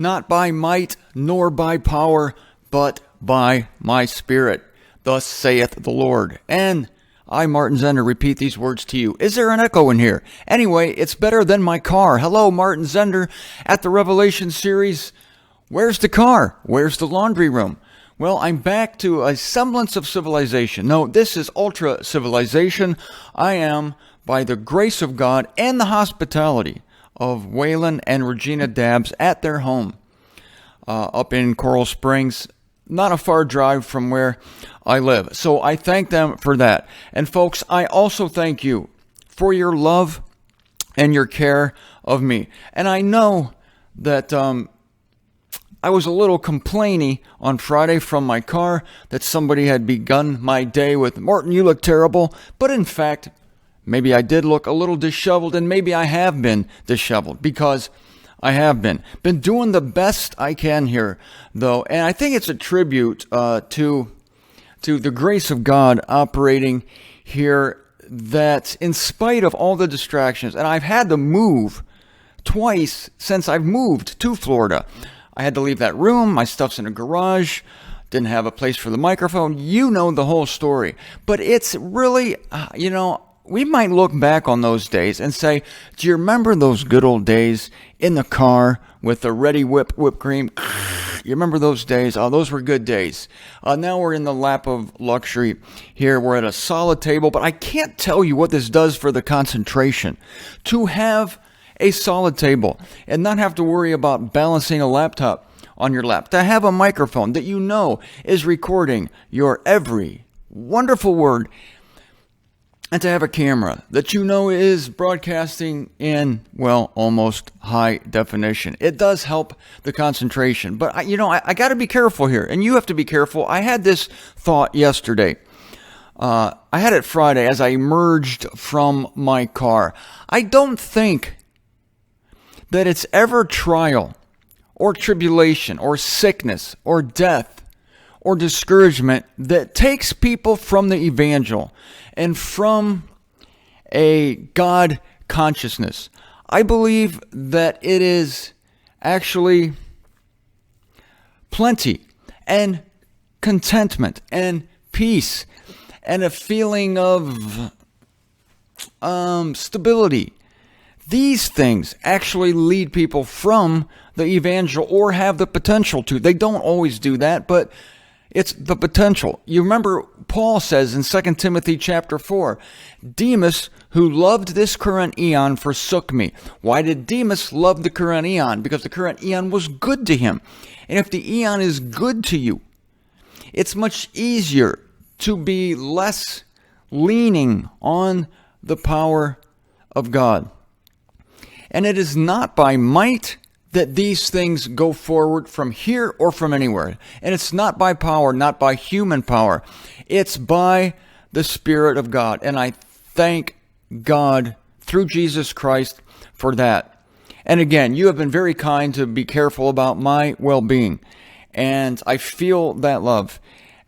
not by might nor by power, but by my Spirit. Thus saith the Lord. And I, Martin Zender, repeat these words to you. Is there an echo in here? Anyway, it's better than my car. Hello, Martin Zender at the Revelation series. Where's the car? Where's the laundry room? Well, I'm back to a semblance of civilization. No, this is ultra civilization. I am, by the grace of God and the hospitality of Waylon and Regina Dabbs at their home up in Coral Springs, not a far drive from where I live. So I thank them for that. And folks, I also thank you for your love and your care of me. And I know that I was a little complainy on Friday from my car that somebody had begun my day with, "Martin, you look terrible." But in fact, maybe I did look a little disheveled, and maybe I have been disheveled, because I have been doing the best I can here, though. And I think it's a tribute to the grace of God operating here, that in spite of all the distractions, and I've had to move twice since I've moved to Florida. I had to leave that room. My stuff's in a garage. Didn't have a place for the microphone. You know the whole story. But it's really, we might look back on those days and say, do you remember those good old days in the car with the ready whipped cream? You remember those days? Oh, those were good days. Now we're in the lap of luxury here. We're at a solid table, but I can't tell you what this does for the concentration. To have a solid table and not have to worry about balancing a laptop on your lap. To have a microphone that you know is recording your every wonderful word. And to have a camera that you know is broadcasting in, well, almost high definition. It does help the concentration. But, I got to be careful here. And you have to be careful. I had this thought yesterday. I had it Friday as I emerged from my car. I don't think that it's ever trial or tribulation or sickness or death or discouragement that takes people from the evangel and from a God consciousness. I believe that it is actually plenty and contentment and peace and a feeling of stability. These things actually lead people from the evangel, or have the potential to. They don't always do that, but it's the potential. You remember Paul says in 2 Timothy chapter 4, Demas, who loved this current eon, forsook me. Why did Demas love the current eon? Because the current eon was good to him. And if the eon is good to you, it's much easier to be less leaning on the power of God. And it is not by might that these things go forward from here or from anywhere. And it's not by power, not by human power. It's by the Spirit of God. And I thank God through Jesus Christ for that. And again, you have been very kind to be careful about my well-being. And I feel that love.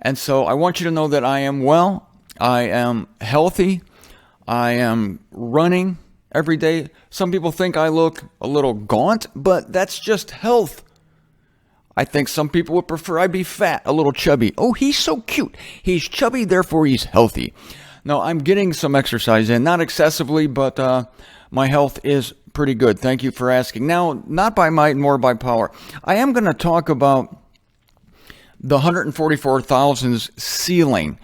And so I want you to know that I am well. I am healthy. I am running every day. Some people think I look a little gaunt, but that's just health. I think some people would prefer I be fat, a little chubby. Oh, he's so cute. He's chubby, therefore he's healthy. No, I'm getting some exercise in, not excessively, but my health is pretty good. Thank you for asking. Now, not by might, nor by power. I am going to talk about the 144,000's sealing,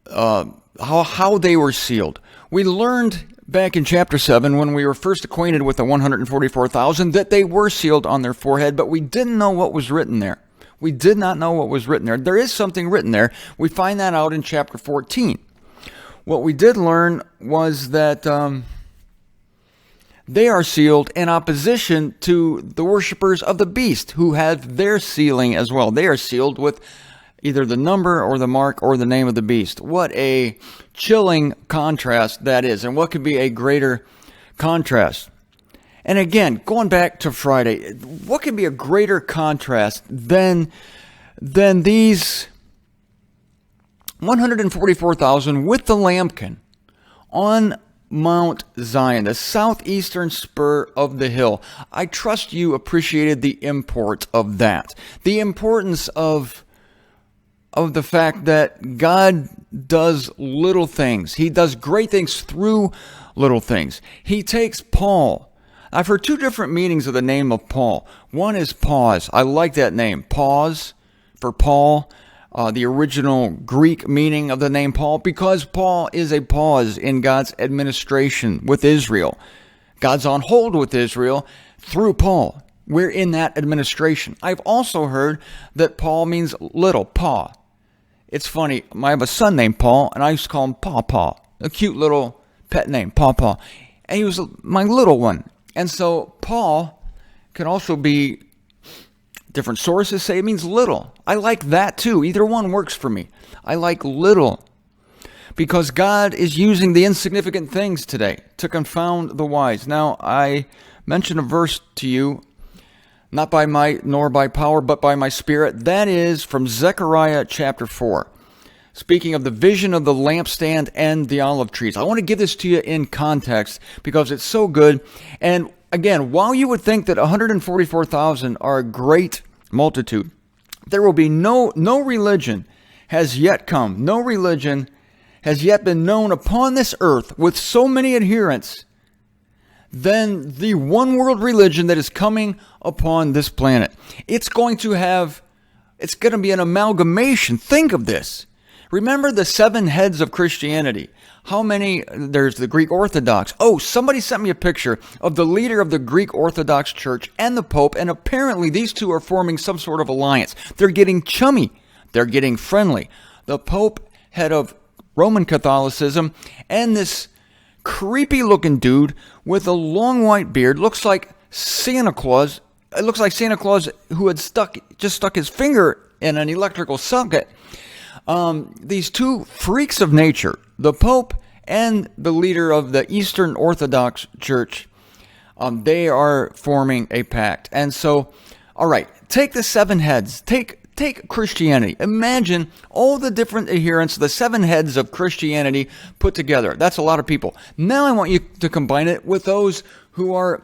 how they were sealed. We learned back in chapter 7, when we were first acquainted with the 144,000, that they were sealed on their forehead, but we didn't know what was written there. We did not know what was written there. There is something written there. We find that out in chapter 14. What we did learn was that they are sealed in opposition to the worshipers of the beast, who have their sealing as well. They are sealed with either the number or the mark or the name of the beast. What a chilling contrast that is. And what could be a greater contrast? And again, going back to Friday, what could be a greater contrast than these 144,000 with the lambkin on Mount Zion, the southeastern spur of the hill. I trust you appreciated the import of that. The importance of the fact that God does little things. He does great things through little things. He takes Paul. I've heard two different meanings of the name of Paul. One is pause. I like that name. Pause for Paul. The original Greek meaning of the name Paul, because Paul is a pause in God's administration with Israel. God's on hold with Israel through Paul. We're in that administration. I've also heard that Paul means little, paw. It's funny, I have a son named Paul, and I used to call him Paw Paw, a cute little pet name, Paw Paw. And he was my little one. And so Paul can also be, different sources say it means little. I like that too. Either one works for me. I like little because God is using the insignificant things today to confound the wise. Now, I mentioned a verse to you, not by might nor by power, but by my Spirit. That is from Zechariah chapter 4. Speaking of the vision of the lampstand and the olive trees. I want to give this to you in context because it's so good. And again, while you would think that 144,000 are a great multitude, there will be no religion has yet come. No religion has yet been known upon this earth with so many adherents than the one world religion that is coming upon this planet. It's going to be an amalgamation. Think of this. Remember the 7 heads of Christianity. How many? There's the Greek Orthodox. Oh, somebody sent me a picture of the leader of the Greek Orthodox Church and the Pope, and apparently these two are forming some sort of alliance. They're getting chummy. They're getting friendly. The Pope, head of Roman Catholicism, and this creepy-looking dude with a long white beard, looks like Santa Claus. It looks like Santa Claus who had just stuck his finger in an electrical socket. These two freaks of nature, the Pope and the leader of the Eastern Orthodox Church, they are forming a pact. And so, all right, take the 7 heads, take Christianity. Imagine all the different adherents, the 7 heads of Christianity put together. That's a lot of people. Now I want you to combine it with those who are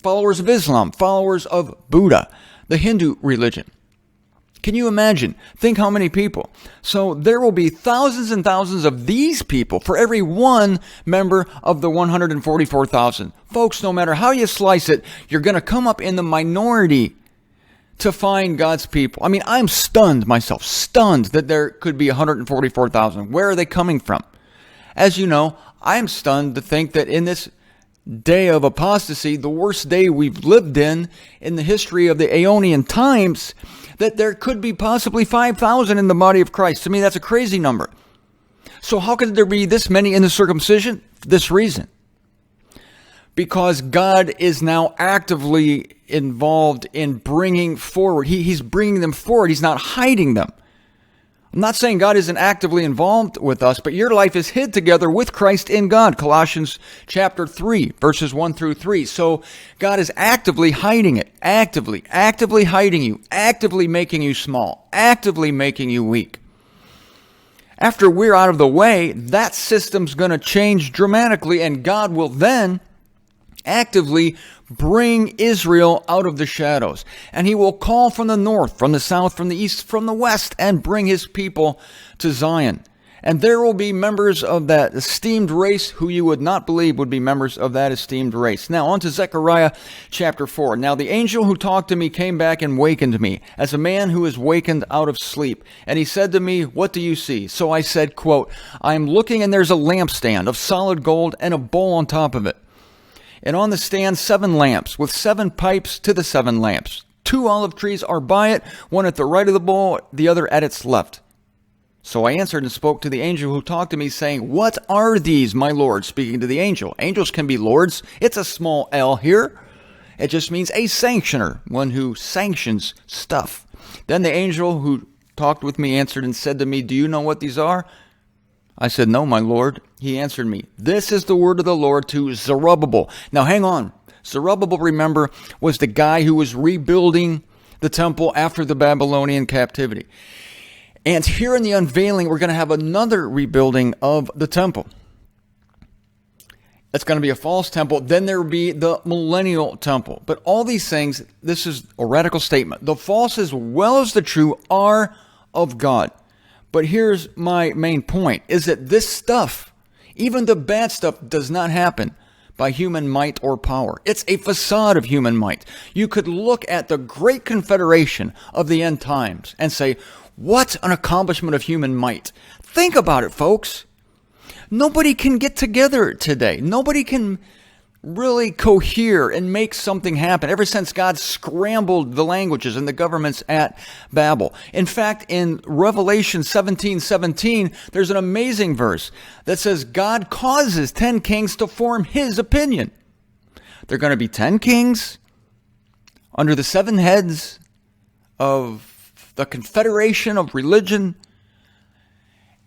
followers of Islam, followers of Buddha, the Hindu religion. Can you imagine? Think how many people. So there will be thousands and thousands of these people for every one member of the 144,000. Folks, no matter how you slice it, you're going to come up in the minority to find God's people. I mean, I'm stunned myself, stunned that there could be 144,000. Where are they coming from? As you know, I'm stunned to think that in this day of apostasy, the worst day we've lived in the history of the Aeonian times, that there could be possibly 5,000 in the body of Christ. To me, that's a crazy number. So how could there be this many in the circumcision? This reason. Because God is now actively involved in bringing forward. He's bringing them forward. He's not hiding them. I'm not saying God isn't actively involved with us, but your life is hid together with Christ in God. Colossians chapter 3, verses 1 through 3. So God is actively hiding it, actively hiding you, actively making you small, actively making you weak. After we're out of the way, that system's going to change dramatically, and God will then actively bring Israel out of the shadows. And he will call from the north, from the south, from the east, from the west, and bring his people to Zion. And there will be members of that esteemed race who you would not believe would be members of that esteemed race. Now, on to Zechariah chapter 4. Now, the angel who talked to me came back and wakened me, as a man who is wakened out of sleep. And he said to me, "What do you see?" So I said, quote, "I am looking, and there's a lampstand of solid gold and a bowl on top of it. And on the stand 7 lamps, with 7 pipes to the 7 lamps. 2 olive trees are by it, one at the right of the bowl, the other at its left." So I answered and spoke to the angel who talked to me, saying, "What are these, my Lord?" Speaking to the angel. Angels can be lords. It's a small L here. It just means a sanctioner, one who sanctions stuff. Then the angel who talked with me answered and said to me, "Do you know what these are?" I said, "No, my Lord." He answered me, "This is the word of the Lord to Zerubbabel." Now hang on. Zerubbabel, remember, was the guy who was rebuilding the temple after the Babylonian captivity. And here in the unveiling, we're going to have another rebuilding of the temple. It's going to be a false temple. Then there will be the millennial temple. But all these things, this is a radical statement. The false as well as the true are of God. But here's my main point, is that this stuff, even the bad stuff, does not happen by human might or power. It's a facade of human might. You could look at the great confederation of the end times and say, what an accomplishment of human might. Think about it, folks. Nobody can get together today. Nobody can really cohere and make something happen ever since God scrambled the languages and the governments at Babel. In fact, in Revelation 17:17, there's an amazing verse that says God causes 10 kings to form his opinion. There are going to be 10 kings under the 7 heads of the confederation of religion,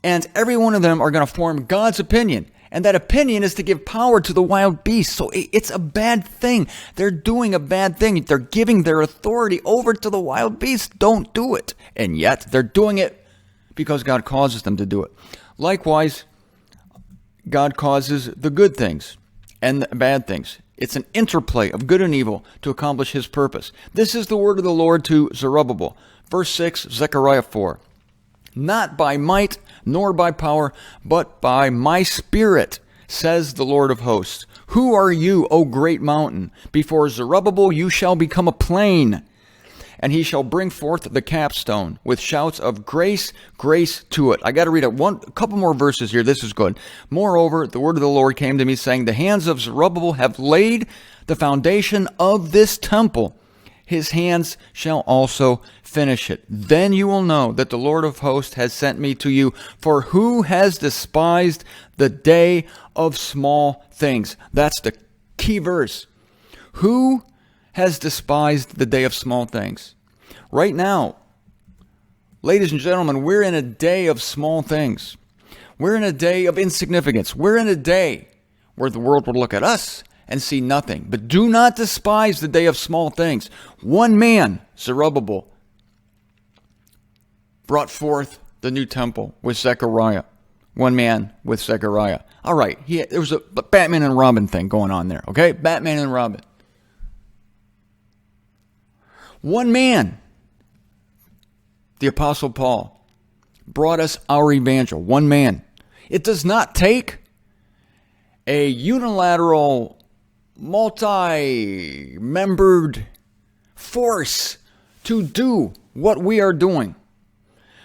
and every one of them are going to form God's opinion. And that opinion is to give power to the wild beasts. So it's a bad thing. They're doing a bad thing. They're giving their authority over to the wild beasts. Don't do it. And yet they're doing it because God causes them to do it. Likewise, God causes the good things and the bad things. It's an interplay of good and evil to accomplish his purpose. This is the word of the Lord to Zerubbabel. Verse 6, Zechariah 4. Not by might nor by power, but by my Spirit, says the Lord of hosts. Who are you, O great mountain? Before Zerubbabel you shall become a plain, and he shall bring forth the capstone with shouts of grace, grace to it. I got to read a couple more verses here. This is good. Moreover, the word of the Lord came to me, saying, the hands of Zerubbabel have laid the foundation of this temple. His hands shall also finish it. Then you will know that the Lord of hosts has sent me to you. For who has despised the day of small things? That's the key verse. Who has despised the day of small things? Right now, ladies and gentlemen, we're in a day of small things. We're in a day of insignificance. We're in a day where the world will look at us and see nothing. But do not despise the day of small things. One man, Zerubbabel, brought forth the new temple with Zechariah. One man with Zechariah. All right, there was a Batman and Robin thing going on there, okay? Batman and Robin. One man, the Apostle Paul, brought us our evangel. One man. It does not take a unilateral, multi-membered force to do what we are doing.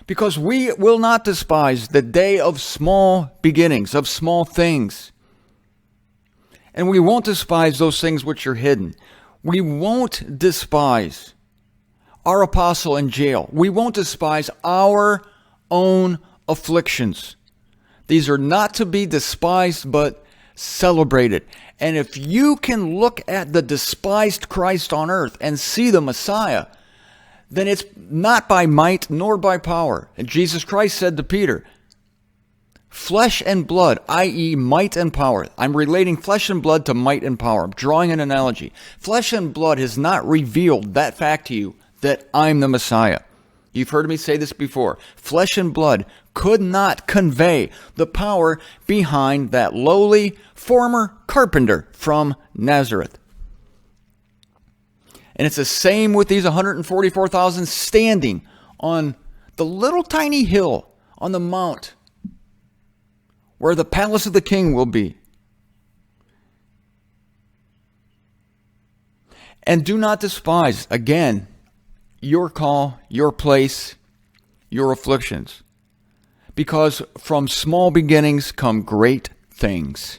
Because we will not despise the day of small beginnings, of small things. And we won't despise those things which are hidden. We won't despise our apostle in jail. We won't despise our own afflictions. These are not to be despised, but celebrated. And if you can look at the despised Christ on earth and see the Messiah, then it's not by might nor by power. And Jesus Christ said to Peter, flesh and blood, i.e. might and power. I'm relating flesh and blood to might and power. I'm drawing an analogy. Flesh and blood has not revealed that fact to you, that I'm the Messiah. You've heard me say this before. Flesh and blood could not convey the power behind that lowly former carpenter from Nazareth. And it's the same with these 144,000 standing on the little tiny hill on the mount where the palace of the king will be. And do not despise, again, your call, your place, your afflictions. Because from small beginnings come great things.